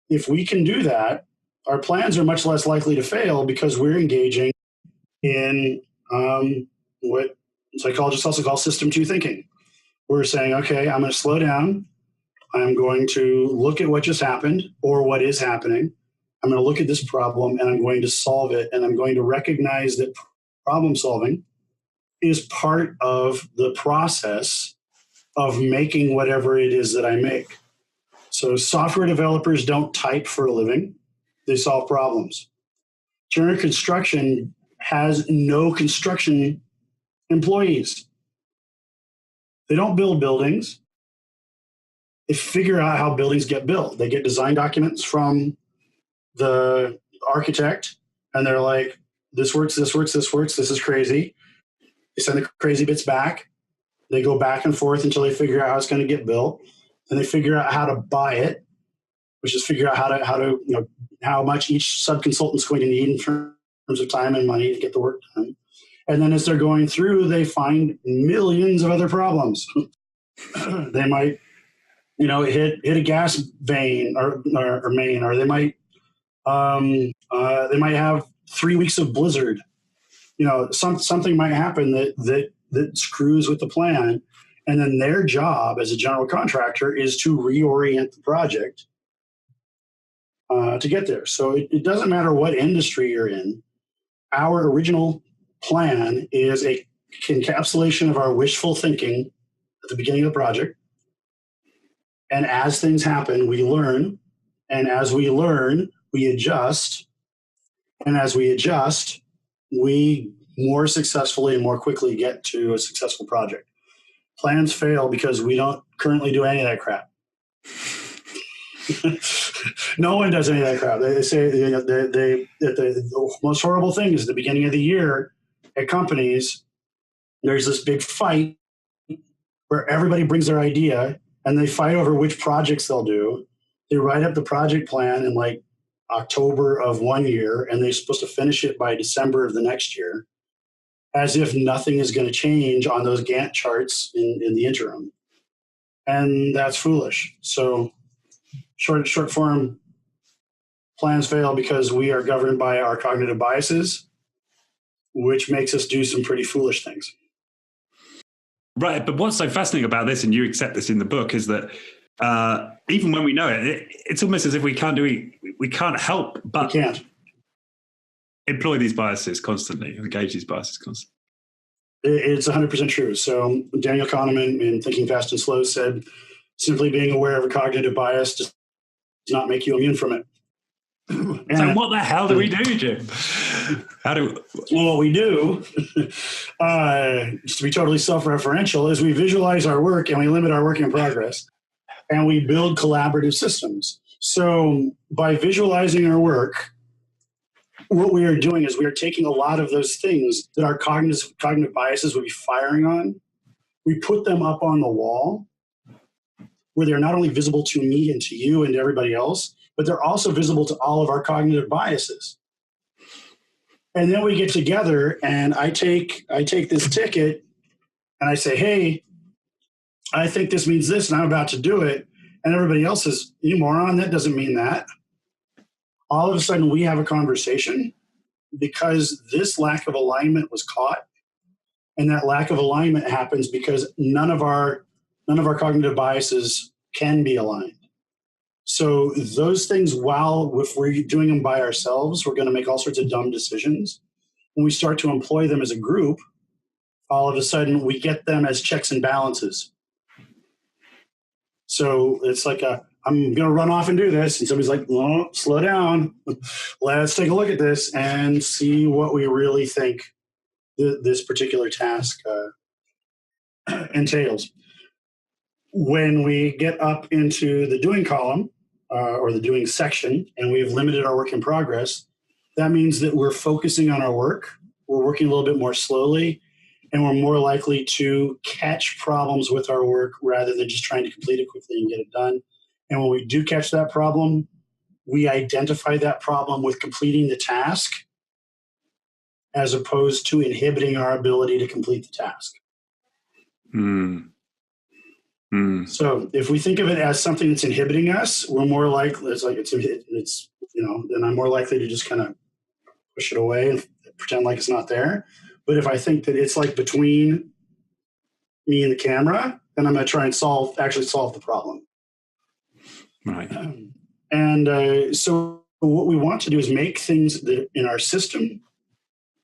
If we can do that, our plans are much less likely to fail because we're engaging in what psychologists also call system 2 thinking. We're saying, okay, I'm going to slow down. I'm going to look at what just happened or what is happening. I'm going to look at this problem and I'm going to solve it. And I'm going to recognize that problem solving is part of the process of making whatever it is that I make. So software developers don't type for a living. They solve problems. General construction has no construction employees. They don't build buildings. They figure out how buildings get built. They get design documents from the architect, and they're like, this works, this works, this works, this is crazy. They send the crazy bits back. They go back and forth until they figure out how it's going to get built. And they figure out how to buy it, which is figure out how much each sub-consultant is going to need in terms of time and money to get the work done. And then as they're going through, they find millions of other problems. They might, hit a gas vein or main, or they might They might have 3 weeks of blizzard. Something might happen that screws with the plan. And then their job as a general contractor is to reorient the project to get there. So it doesn't matter what industry you're in. Our original plan is a encapsulation of our wishful thinking at the beginning of the project. And as things happen, we learn. And as we learn, we adjust. And as we adjust, we more successfully and more quickly get to a successful project. Plans fail because we don't currently do any of that crap. No one does any of that crap. They say the most horrible thing is at the beginning of the year at companies, there's this big fight where everybody brings their idea and they fight over which projects they'll do. They write up the project plan in like October of one year, and they're supposed to finish it by December of the next year, as if nothing is going to change on those Gantt charts in the interim. And that's foolish. So short form, plans fail because we are governed by our cognitive biases, which makes us do some pretty foolish things. Right. But what's so fascinating about this, and you accept this in the book, is that even when we know it, it's almost as if we can't help but employ these biases constantly, engage these biases constantly. It's 100% true. So Daniel Kahneman in Thinking Fast and Slow said, simply being aware of a cognitive bias does not make you immune from it. So what the hell do we do, Jim? Well, what we do, just to be totally self-referential, is we visualize our work and we limit our work in progress. And we build collaborative systems. So by visualizing our work, what we are doing is we are taking a lot of those things that our cognitive biases would be firing on. We put them up on the wall where they're not only visible to me and to you and to everybody else, but they're also visible to all of our cognitive biases. And then we get together and I take this ticket and I say, hey, I think this means this and I'm about to do it. And everybody else says, you moron, that doesn't mean that. All of a sudden we have a conversation because this lack of alignment was caught. And that lack of alignment happens because none of our cognitive biases can be aligned. So those things, if we're doing them by ourselves, we're going to make all sorts of dumb decisions. When we start to employ them as a group, all of a sudden we get them as checks and balances. So it's like I'm going to run off and do this. And somebody's like, oh, slow down. Let's take a look at this and see what we really think this particular task entails. When we get up into the doing column or the doing section and we've limited our work in progress, that means that we're focusing on our work. We're working a little bit more slowly. And we're more likely to catch problems with our work rather than just trying to complete it quickly and get it done. And when we do catch that problem, we identify that problem with completing the task as opposed to inhibiting our ability to complete the task. So if we think of it as something that's inhibiting us, we're more likely, then I'm more likely to just kind of push it away and pretend like it's not there. But if I think that it's like between me and the camera, then I'm going to try and actually solve the problem. Right. So what we want to do is make things that in our system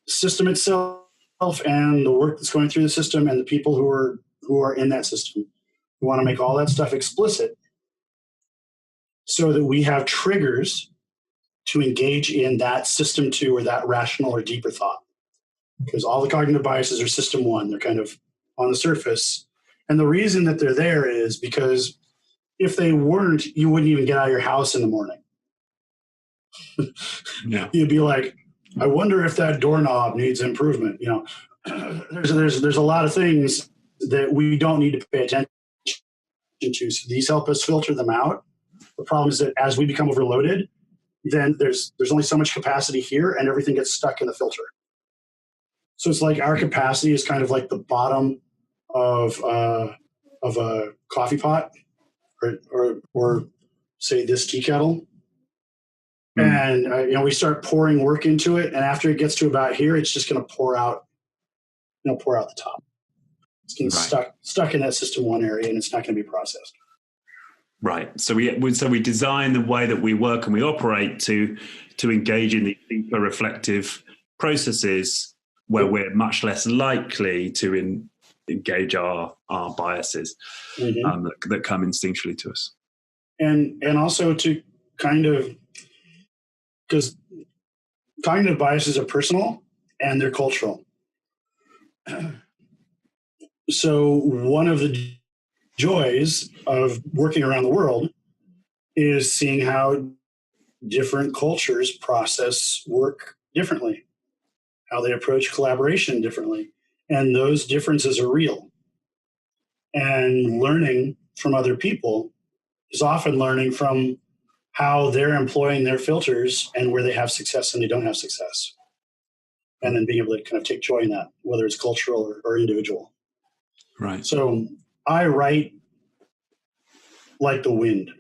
itself, and the work that's going through the system, and the people who are in that system. We want to make all that stuff explicit so that we have triggers to engage in that system 2 or that rational or deeper thought. Because all the cognitive biases are system 1. They're kind of on the surface. And the reason that they're there is because if they weren't, you wouldn't even get out of your house in the morning. Yeah. You'd be like, I wonder if that doorknob needs improvement. There's a lot of things that we don't need to pay attention to. So these help us filter them out. The problem is that as we become overloaded, then there's only so much capacity here and everything gets stuck in the filter. So it's like our capacity is kind of like the bottom of a coffee pot or say this tea kettle. And, we start pouring work into it. And after it gets to about here, it's just going to pour out the top. It's going to stuck in that system one area, and it's not going to be processed. Right. So we design the way that we work and we operate to engage in the deeper reflective processes where we're much less likely to engage our biases that come instinctually to us. And also to because cognitive biases are personal and they're cultural. So one of the joys of working around the world is seeing how different cultures process work differently, how they approach collaboration differently. And those differences are real. And learning from other people is often learning from how they're employing their filters and where they have success and they don't have success. And then being able to kind of take joy in that, whether it's cultural or individual. Right. So I write like the wind.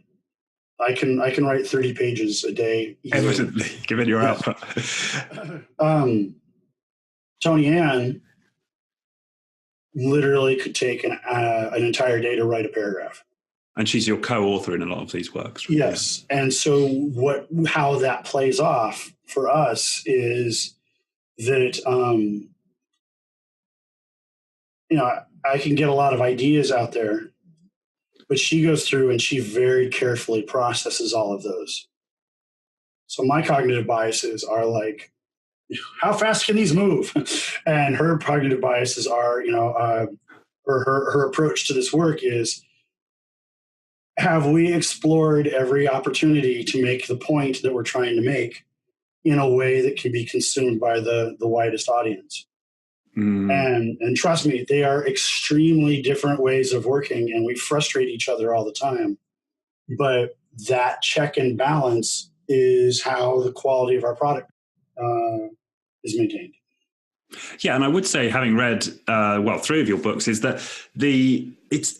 I can write 30 pages a day. Evidently, given your output. Tony Ann literally could take an entire day to write a paragraph. And she's your co-author in a lot of these works. Right? Yes. Yeah. And so how that plays off for us is that, I can get a lot of ideas out there, but she goes through and she very carefully processes all of those. So my cognitive biases are like, how fast can these move? And her cognitive biases are, or her approach to this work is, have we explored every opportunity to make the point that we're trying to make in a way that can be consumed by the widest audience? And trust me, they are extremely different ways of working, and we frustrate each other all the time. But that check and balance is how the quality of our product is maintained. Yeah, and I would say, having read 3 of your books, is that they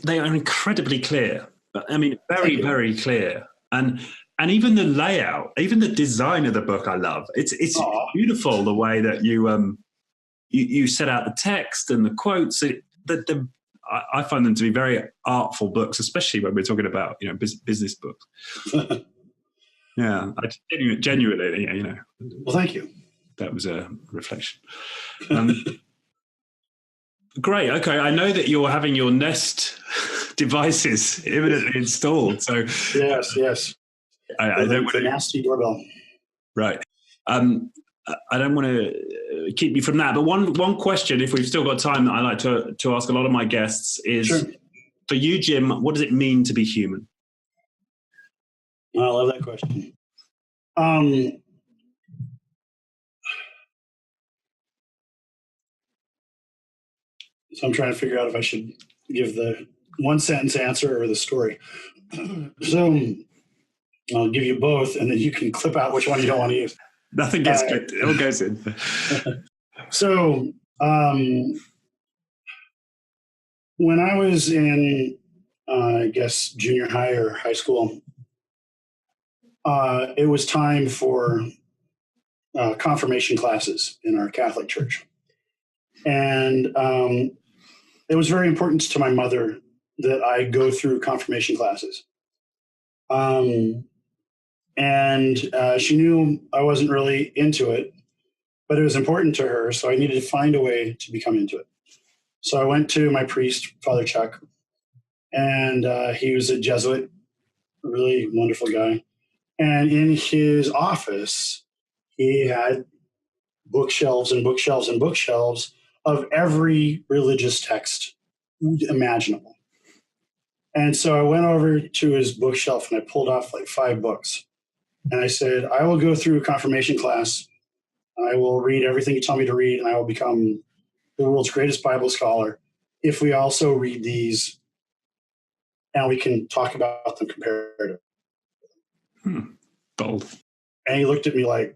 are incredibly clear. I mean, very, very clear, and even the layout, even the design of the book, I love. It's beautiful the way that you set out the text and the quotes. I find them to be very artful books, especially when we're talking about business books. Yeah, genuinely. Well, thank you. That was a reflection. Great. Okay, I know that you're having your Nest devices imminently installed. So yes. I don't want a nasty doorbell. Right. I don't want to keep you from that, but one question, if we've still got time, that I like to ask a lot of my guests is, sure. For you, Jim, what does it mean to be human? I love that question. So I'm trying to figure out if I should give the one sentence answer or the story. So I'll give you both, and then you can clip out which one you don't want to use. Nothing gets clipped. It all goes in. So when I was in, junior high or high school, it was time for confirmation classes in our Catholic church. And it was very important to my mother that I go through confirmation classes. And she knew I wasn't really into it, but it was important to her, so I needed to find a way to become into it. So I went to my priest, Father Chuck, and he was a Jesuit, a really wonderful guy. And in his office, he had bookshelves and bookshelves and bookshelves of every religious text imaginable. And so I went over to his bookshelf and I pulled off like 5 books. And I said, I will go through a confirmation class. I will read everything you tell me to read, and I will become the world's greatest Bible scholar if we also read these and we can talk about them comparatively. Bold. And he looked at me like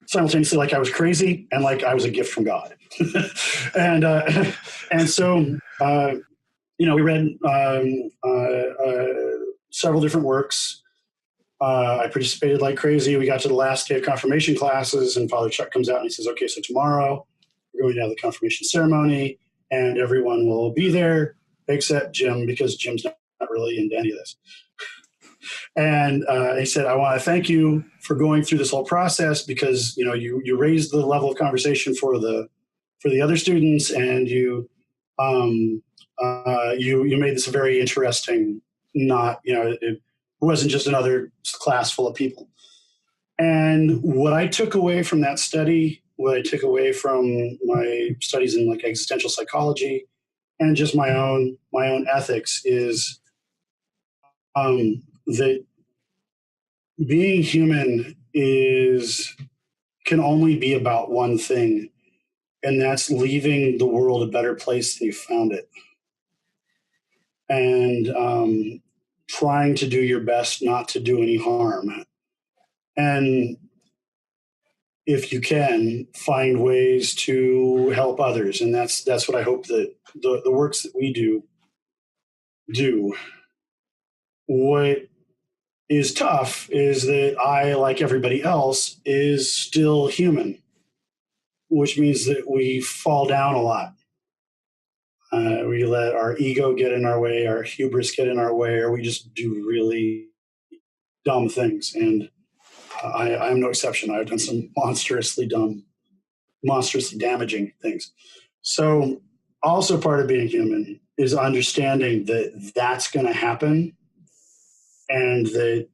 simultaneously like I was crazy and like I was a gift from God. and so we read several different works. I participated like crazy. We got to the last day of confirmation classes, and Father Chuck comes out and he says, okay, so tomorrow we're going to have the confirmation ceremony, and everyone will be there except Jim, because Jim's not really into any of this. And he said, I want to thank you for going through this whole process, because you raised the level of conversation for the other students, and you made this very interesting. Not it wasn't just another class full of people. And what I took away from that study, what I took away from my studies in like existential psychology and just my own ethics, is that being human can only be about one thing, and that's leaving the world a better place than you found it. And trying to do your best not to do any harm. And if you can, find ways to help others. And that's what I hope that the works that we do. What is tough is that I, like everybody else, is still human, which means that we fall down a lot. We let our ego get in our way, our hubris get in our way, or we just do really dumb things. And I'm no exception. I've done some monstrously damaging things. So also part of being human is understanding that that's going to happen, and that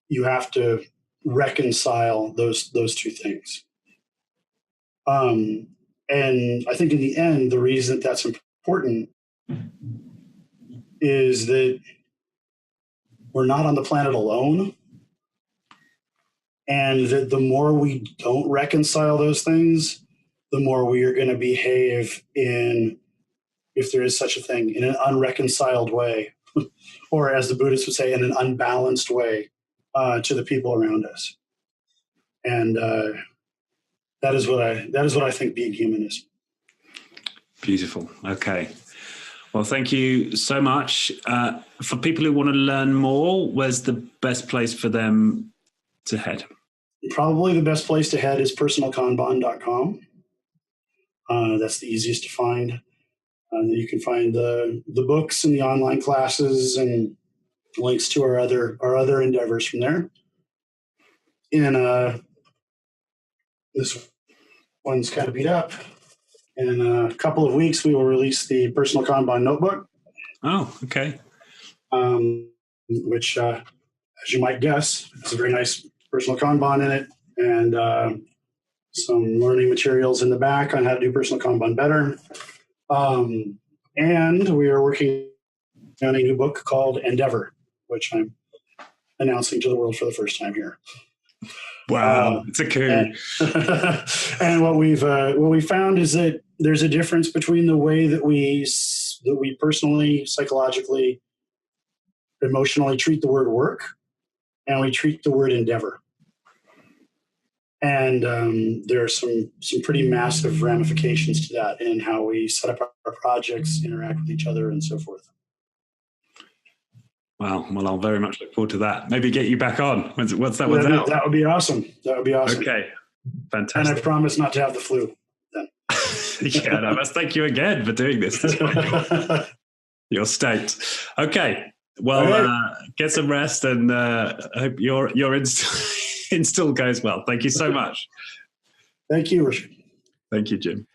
you have to reconcile those two things. And I think in the end, the reason that's important is that we're not on the planet alone. And that the more we don't reconcile those things, the more we are going to behave in, if there is such a thing, in an unreconciled way, or as the Buddhists would say, in an unbalanced way to the people around us. And that is what I think being human is. Beautiful. Okay. Well, thank you so much. For people who want to learn more, where's the best place for them to head? Probably the best place to head is personalkanban.com. That's the easiest to find. You can find the books and the online classes and links to our other endeavors from there. And this one's kind of beat up. In a couple of weeks, we will release the Personal Kanban notebook. Oh, okay. Which, as you might guess, it's a very nice Personal Kanban in it, and some learning materials in the back on how to do Personal Kanban better. And we are working on a new book called Endeavor, which I'm announcing to the world for the first time here. Wow, it's a coup. And what we found is that there's a difference between the way that we personally, psychologically, emotionally treat the word work, and we treat the word endeavor. And there are some pretty massive ramifications to that in how we set up our projects, interact with each other, and so forth. Wow. Well, I'll very much look forward to that. Maybe get you back on. What's that? That would be awesome. That would be awesome. Okay. Fantastic. And I promise not to have the flu then. Yeah, no, must thank you again for doing this. Your state. Okay. Well, get some rest, and I hope your install goes well. Thank you so much. Thank you, Richard. Thank you, Jim.